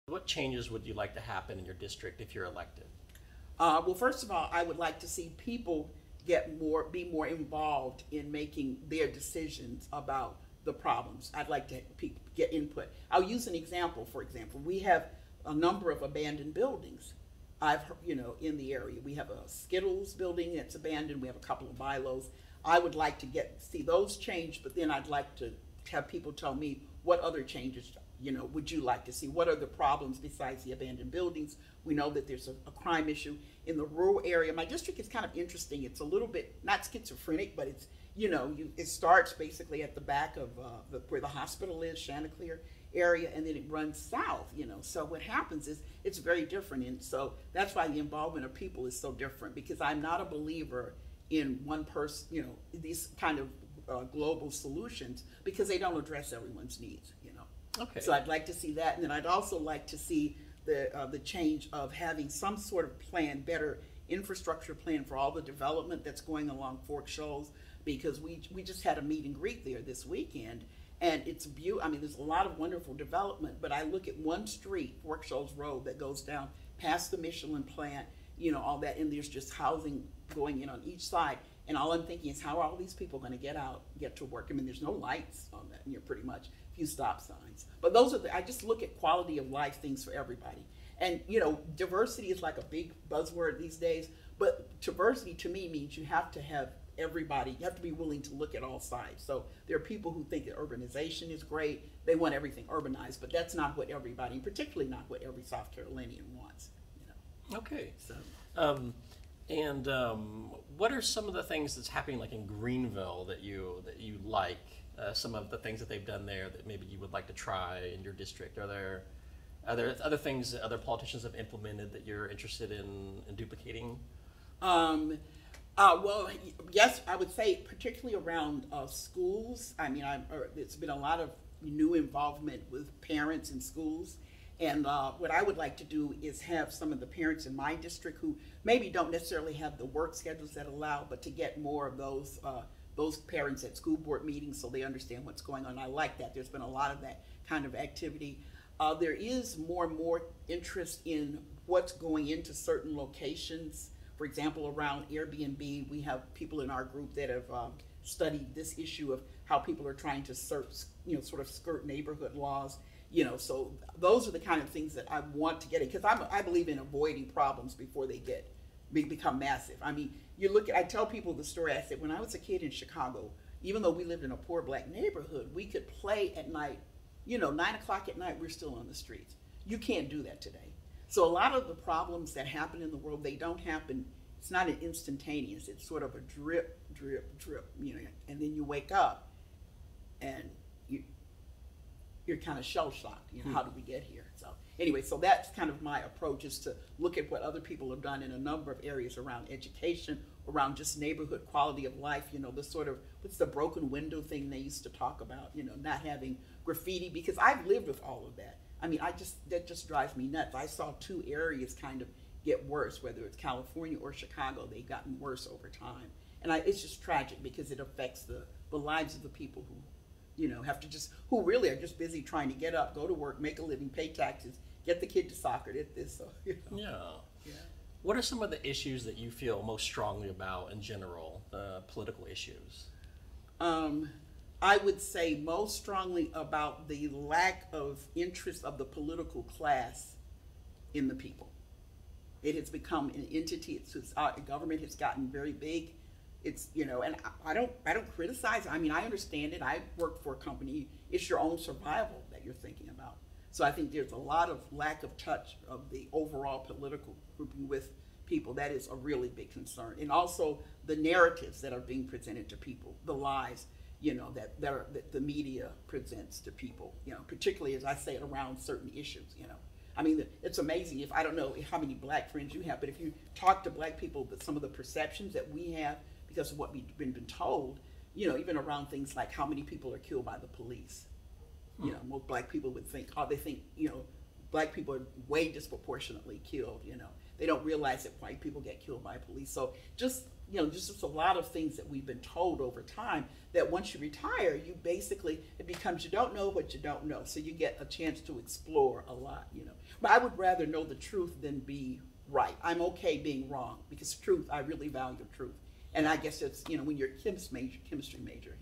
What changes would you like to happen in your district if you're elected? Well, first of all, I would like to see people be more involved in making their decisions about the problems. I'd like to get input. I'll use an example. For example, we have a number of abandoned buildings. In the area, we have a Skittles building that's abandoned. We have a couple of Bilos. I would like to see those changed, but then I'd like to have people tell me what other changes, would you like to see? What are the problems besides the abandoned buildings? We know that there's a crime issue in the rural area. My district is kind of interesting. It's a little bit, not schizophrenic, but it's, it starts basically at the back of where the hospital is, Chanticleer area, and then it runs south, So what happens is it's very different. And so that's why the involvement of people is so different, because I'm not a believer in one person, these kind of global solutions, because they don't address everyone's needs. Okay. So I'd like to see that, and then I'd also like to see the change of having some sort of plan, better infrastructure plan for all the development that's going along Fork Shoals, because we just had a meet and greet there this weekend, and it's beautiful. I mean, there's a lot of wonderful development, but I look at one street, Fork Shoals Road, that goes down past the Michelin plant, all that, and there's just housing going in on each side. And all I'm thinking is, how are all these people going to get to work? I mean, there's no lights on that, pretty much, a few stop signs. But those are I just look at quality of life things for everybody. And, diversity is like a big buzzword these days, but diversity to me means you have to have everybody, you have to be willing to look at all sides. So there are people who think that urbanization is great, they want everything urbanized, but that's not what everybody, particularly not what every South Carolinian wants. Okay. So. What are some of the things that's happening, like in Greenville, that you like? Some of the things that they've done there that maybe you would like to try in your district. Are there other things that other politicians have implemented that you're interested in duplicating? Well, yes, I would say particularly around schools. I mean, it's been a lot of new involvement with parents in schools. And what I would like to do is have some of the parents in my district who maybe don't necessarily have the work schedules that allow, but to get more of those parents at school board meetings so they understand what's going on. I like that. There's been a lot of that kind of activity. There is more and more interest in what's going into certain locations. For example, around Airbnb, we have people in our group that have studied this issue of how people are trying to sort of skirt neighborhood laws. So those are the kind of things that I want to get in, because I believe in avoiding problems before they become massive. I mean, I tell people the story. I said, when I was a kid in Chicago, even though we lived in a poor black neighborhood, we could play at night, 9 o'clock at night, we're still on the streets. You can't do that today. So a lot of the problems that happen in the world, they don't happen, it's not an instantaneous, it's sort of a drip, drip, drip, and then you wake up and you're kind of shell-shocked, how did we get here? So anyway, so that's kind of my approach, is to look at what other people have done in a number of areas around education, around just neighborhood quality of life, the sort of, what's the broken window thing they used to talk about, not having graffiti, because I've lived with all of that. I mean, that just drives me nuts. I saw two areas kind of get worse, whether it's California or Chicago, they've gotten worse over time. And it's just tragic, because it affects the lives of the people who who really are just busy trying to get up, go to work, make a living, pay taxes, get the kid to soccer, this. So, Yeah. What are some of the issues that you feel most strongly about in general, political issues? I would say most strongly about the lack of interest of the political class in the people. It has become an entity. Our government has gotten very big. It's, and I don't criticize. I mean, I understand it. I work for a company. It's your own survival that you're thinking about. So I think there's a lot of lack of touch of the overall political grouping with people. That is a really big concern. And also the narratives that are being presented to people, the lies, that the media presents to people, particularly, as I say, around certain issues, I mean, it's amazing. I don't know how many black friends you have, but if you talk to black people, some of the perceptions that we have because of what we've been told, even around things like how many people are killed by the police. Most black people would think, black people are way disproportionately killed, They don't realize that white people get killed by police. So just, just a lot of things that we've been told over time that once you retire, you basically, it becomes you don't know what you don't know. So you get a chance to explore a lot, But I would rather know the truth than be right. I'm okay being wrong because truth, I really value truth. And I guess it's, when you're a chemistry major,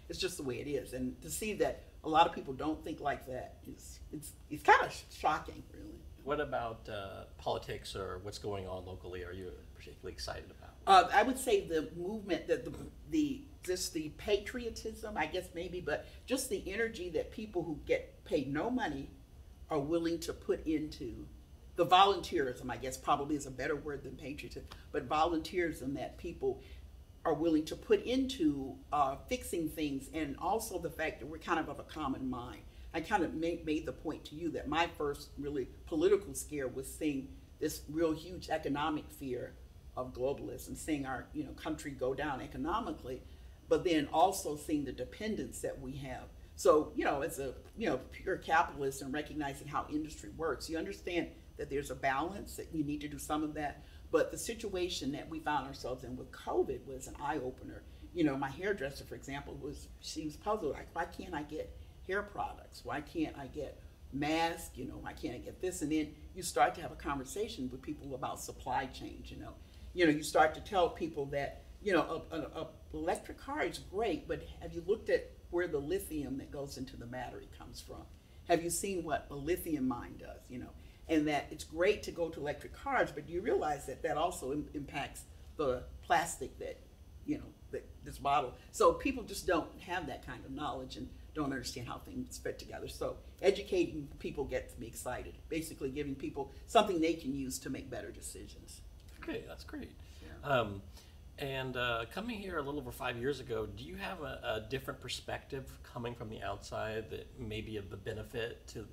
it's just the way it is. And to see that a lot of people don't think like that it's kind of shocking, really. What about politics or what's going on locally are you particularly excited about? I would say the movement, that just the patriotism, I guess maybe, but just the energy that people who get paid no money are willing to put into the volunteerism, I guess probably is a better word than patriotism, but volunteerism that people are willing to put into fixing things, and also the fact that we're kind of a common mind. I kind of made the point to you that my first really political scare was seeing this real huge economic fear of globalists and seeing our country go down economically, but then also seeing the dependence that we have. So as a pure capitalist and recognizing how industry works, you understand that there's a balance, that you need to do some of that. But the situation that we found ourselves in with COVID was an eye-opener. My hairdresser, for example, she was puzzled, like, why can't I get hair products? Why can't I get masks? Why can't I get this? And then you start to have a conversation with people about supply chain, you start to tell people that, a electric car is great, but have you looked at where the lithium that goes into the battery comes from? Have you seen what a lithium mine does, And that it's great to go to electric cars, but you realize that also impacts the plastic that, this bottle. So people just don't have that kind of knowledge and don't understand how things fit together. So educating people gets me excited, basically giving people something they can use to make better decisions. Okay, that's great. Yeah. Coming here a little over 5 years ago, do you have a different perspective coming from the outside that may be of the benefit to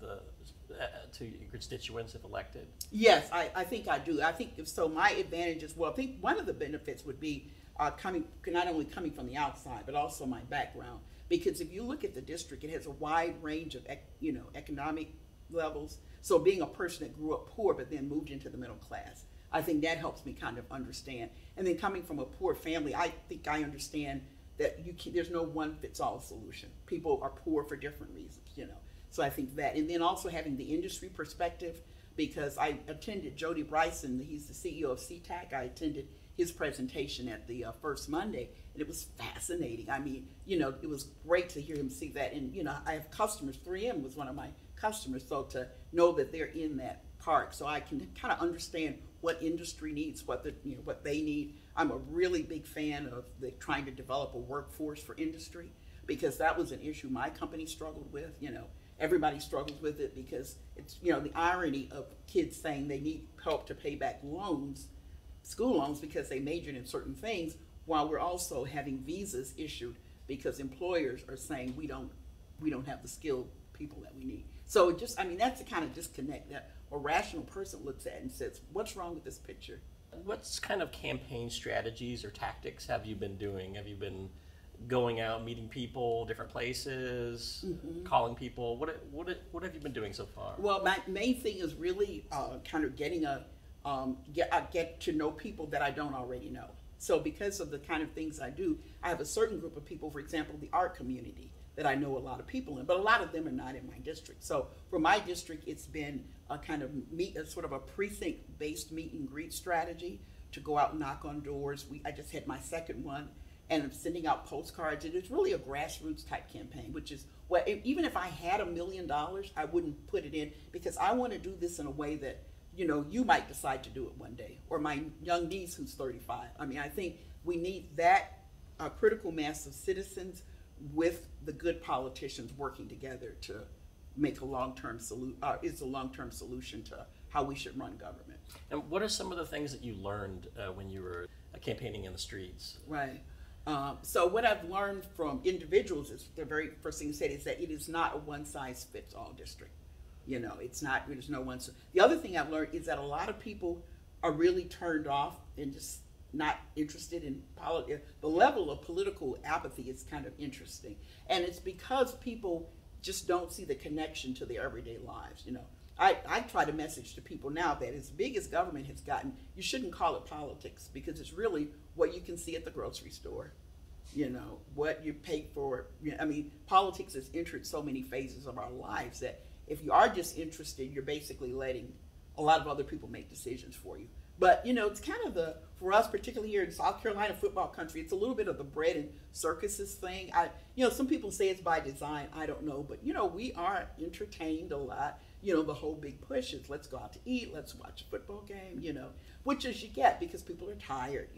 to your constituents if elected? Yes, I think I do. I think so. My advantage is, I think one of the benefits would be not only coming from the outside, but also my background. Because if you look at the district, it has a wide range of economic levels. So being a person that grew up poor but then moved into the middle class, I think that helps me kind of understand. And then coming from a poor family, I think I understand that there's no one-fits-all solution. People are poor for different reasons, So I think that. And then also having the industry perspective, because I attended Jody Bryson, he's the CEO of SeaTac. I attended his presentation at the first Monday, and it was fascinating. I mean, it was great to hear him see that. And, I have customers. 3M was one of my customers, so to know that they're in that park, so I can kind of understand what industry needs, what they need. I'm a really big fan of trying to develop a workforce for industry, because that was an issue my company struggled with. Everybody struggles with it because it's, the irony of kids saying they need help to pay back school loans because they majored in certain things, while we're also having visas issued because employers are saying we don't have the skilled people that we need. So that's the kind of disconnect that a rational person looks at and says, what's wrong with this picture? What kind of campaign strategies or tactics have you been doing? Have you been going out, meeting people, different places, calling people? What have you been doing so far? Well, my main thing is really kind of getting get to know people that I don't already know. So because of the kind of things I do, I have a certain group of people, for example, the art community, that I know a lot of people in, but a lot of them are not in my district. So for my district, it's been a kind of sort of a precinct-based meet and greet strategy to go out and knock on doors. I just had my second one, and I'm sending out postcards, and it's really a grassroots type campaign, which is even if I had $1 million, I wouldn't put it in, because I want to do this in a way that you might decide to do it one day, or my young niece who's 35. I think we need that critical mass of citizens with the good politicians working together to make a long-term solution to how we should run government. And what are some of the things that you learned when you were campaigning in the streets? Right. So what I've learned from individuals is the very first thing you said is that it is not a one-size-fits-all district. It's not. There's no one. The other thing I've learned is that a lot of people are really turned off and just not interested in politics. The level of political apathy is kind of interesting, and it's because people just don't see the connection to their everyday lives. I try to message to people now that as big as government has gotten, you shouldn't call it politics, because it's really what you can see at the grocery store, what you pay for. I mean, politics has entered so many phases of our lives that if you are disinterested, you're basically letting a lot of other people make decisions for you. But, it's kind of for us, particularly here in South Carolina football country, it's a little bit of the bread and circuses thing. Some people say it's by design. I don't know. But, we are entertained a lot. The whole big push is let's go out to eat, let's watch a football game, which is you get because people are tired,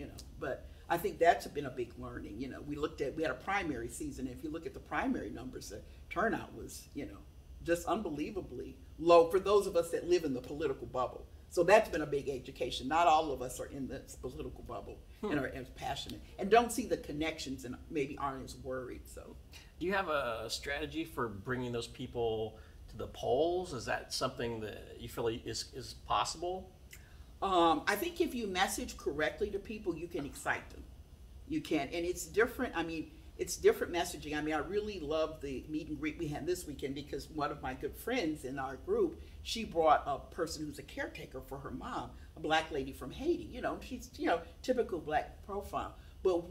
But I think that's been a big learning. We had a primary season. If you look at the primary numbers, the turnout was, just unbelievably low for those of us that live in the political bubble. So that's been a big education. Not all of us are in this political bubble and are as passionate and don't see the connections and maybe aren't as worried. So, do you have a strategy for bringing those people to the polls? Is that something that you feel is possible? I think if you message correctly to people, you can excite them. You can, and it's different. I mean, it's different messaging. I mean, I really love the meet and greet we had this weekend because one of my good friends in our group, she brought a person who's a caretaker for her mom, a black lady from Haiti. She's, typical black profile. But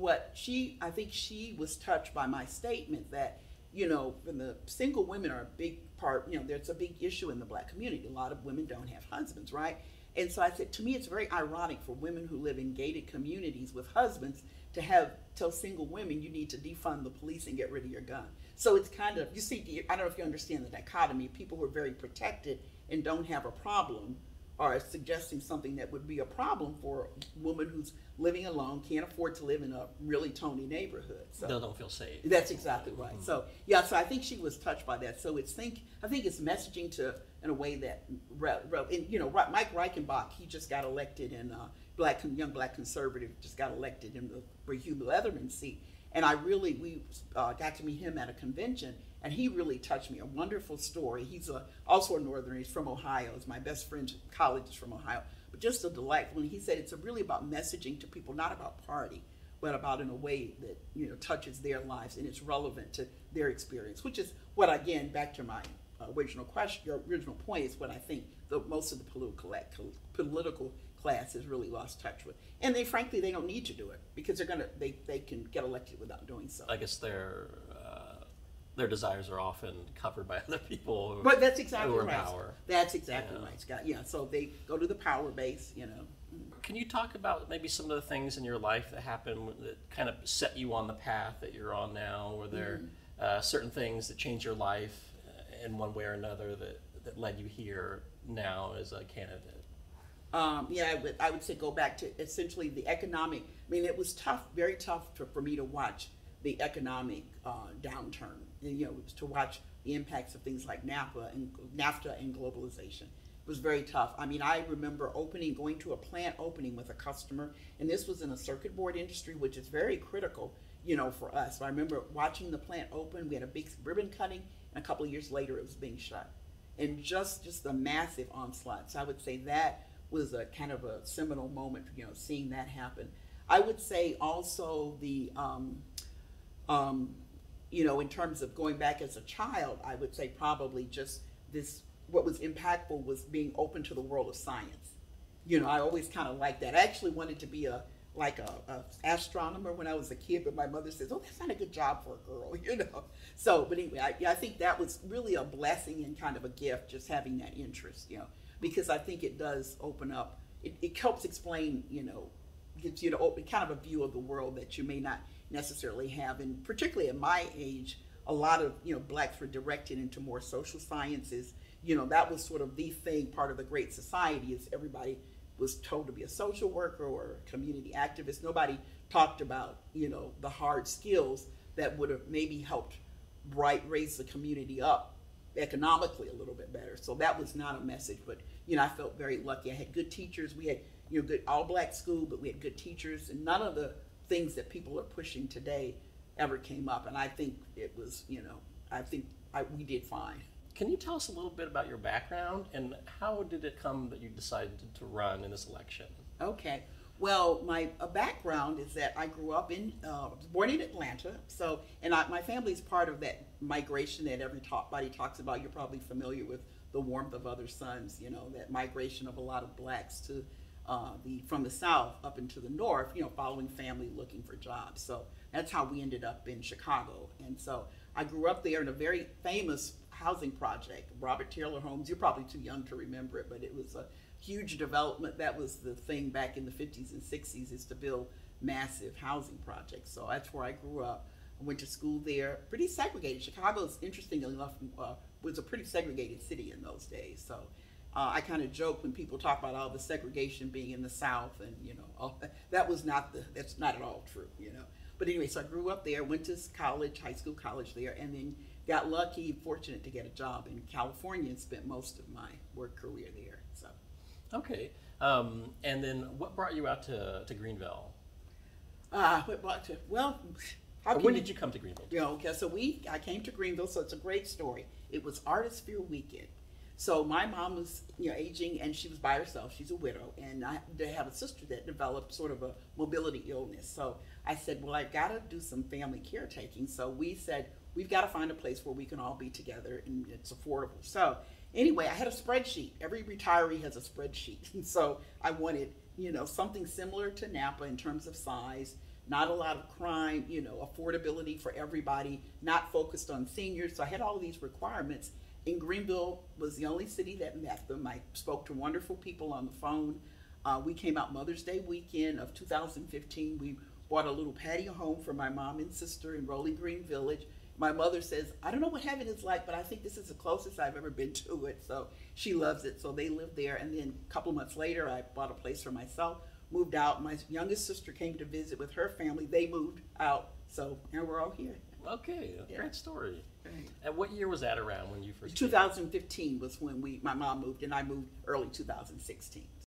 I think she was touched by my statement that, when the single women are a big part, there's a big issue in the black community. A lot of women don't have husbands, right? And so I said, to me, it's very ironic for women who live in gated communities with husbands to tell single women you need to defund the police and get rid of your gun. So it's kind of, I don't know if you understand the dichotomy. People who are very protected and don't have a problem are suggesting something that would be a problem for a woman who's living alone, can't afford to live in a really Tony neighborhood. So they don't feel safe. That's exactly right. Mm-hmm. So so I think she was touched by that. So I think it's messaging in a way that, Mike Reichenbach, he just got elected in young black conservative, just got elected in the Hugh Leatherman seat. And we got to meet him at a convention, and he really touched me. A wonderful story. He's also a Northerner. He's from Ohio. He's my best friend in college is from Ohio. But just a delight when he said it's really about messaging to people, not about party, but about in a way that touches their lives and it's relevant to their experience. Which is what, again, back to my original question, your original point, is what I think most of the political class has really lost touch with. And frankly, they don't need to do it because they can get elected without doing so. I guess their desires are often covered by other people but that's exactly who are in right. power. That's exactly right, Scott. Yeah, so they go to the power base, Can you talk about maybe some of the things in your life that happened that kind of set you on the path that you're on now? Were there certain things that changed your life in one way or another that led you here now as a candidate? I would say go back to essentially the economic. I mean, it was tough, very tough for me to watch the economic downturn. To watch the impacts of things like NAFTA and globalization. It was very tough. I mean, I remember going to a plant opening with a customer, and this was in a circuit board industry, which is very critical, for us. So I remember watching the plant open. We had a big ribbon cutting, and a couple of years later, it was being shut, and just a massive onslaught. So I would say that was a kind of a seminal moment, seeing that happen. I would say also the, in terms of going back as a child, I would say probably just what was impactful was being open to the world of science. I always kind of liked that. I actually wanted to be a astronomer when I was a kid, but my mother says, "Oh, that's not a good job for a girl," So, but anyway, I think that was really a blessing and kind of a gift, just having that interest, because I think it does open up. It helps explain, gives you kind of a view of the world that you may not necessarily have. And particularly at my age, a lot of, blacks were directed into more social sciences. That was sort of the thing, part of the Great Society, is everybody was told to be a social worker or a community activist. Nobody talked about, the hard skills that would have maybe helped raise the community up economically a little bit better. So that was not a message, but, I felt very lucky. I had good teachers. We had, good all-black school, but we had good teachers, and none of the things that people are pushing today ever came up. And I think it was, we did fine. Can you tell us a little bit about your background and how did it come that you decided to run in this election? Okay. Well, my background is that I grew up born in Atlanta. My family's part of that migration that everybody talks about. You're probably familiar with the warmth of other suns, that migration of a lot of blacks to from the South up into the North, following family looking for jobs. So that's how we ended up in Chicago. And so I grew up there in a very famous housing project, Robert Taylor Homes. You're probably too young to remember it, but it was a huge development. That was the thing back in the 50s and 60s, is to build massive housing projects. So that's where I grew up. I went to school there, pretty segregated. Chicago's, interestingly enough, was a pretty segregated city in those days. So I kind of joke when people talk about all the segregation being in the South, and that's not at all true. But anyway, so I grew up there, went to college, high school, college there, and then got lucky, fortunate to get a job in California, and spent most of my work career there. So. Okay, and then what brought you out to Greenville? When did you come to Greenville? Okay, so I came to Greenville, so it's a great story. It was Artist Fair weekend. So my mom was, aging, and she was by herself. She's a widow, and I have a sister that developed sort of a mobility illness. So I said, well, I've got to do some family caretaking. So we said, we've got to find a place where we can all be together and it's affordable. So anyway, I had a spreadsheet. Every retiree has a spreadsheet. And so I wanted, something similar to Napa in terms of size, not a lot of crime, affordability for everybody, not focused on seniors. So I had all of these requirements. And Greenville was the only city that met them. I spoke to wonderful people on the phone. We came out Mother's Day weekend of 2015. We bought a little patio home for my mom and sister in Rolling Green Village. My mother says, I don't know what heaven is like, but I think this is the closest I've ever been to it. So she loves it. So they lived there. And then a couple of months later, I bought a place for myself, moved out. My youngest sister came to visit with her family. They moved out. So now we're all here. Okay, Yeah. Great story. Right. And what year was that around when you first 2015 was when my mom moved, and I moved early 2016.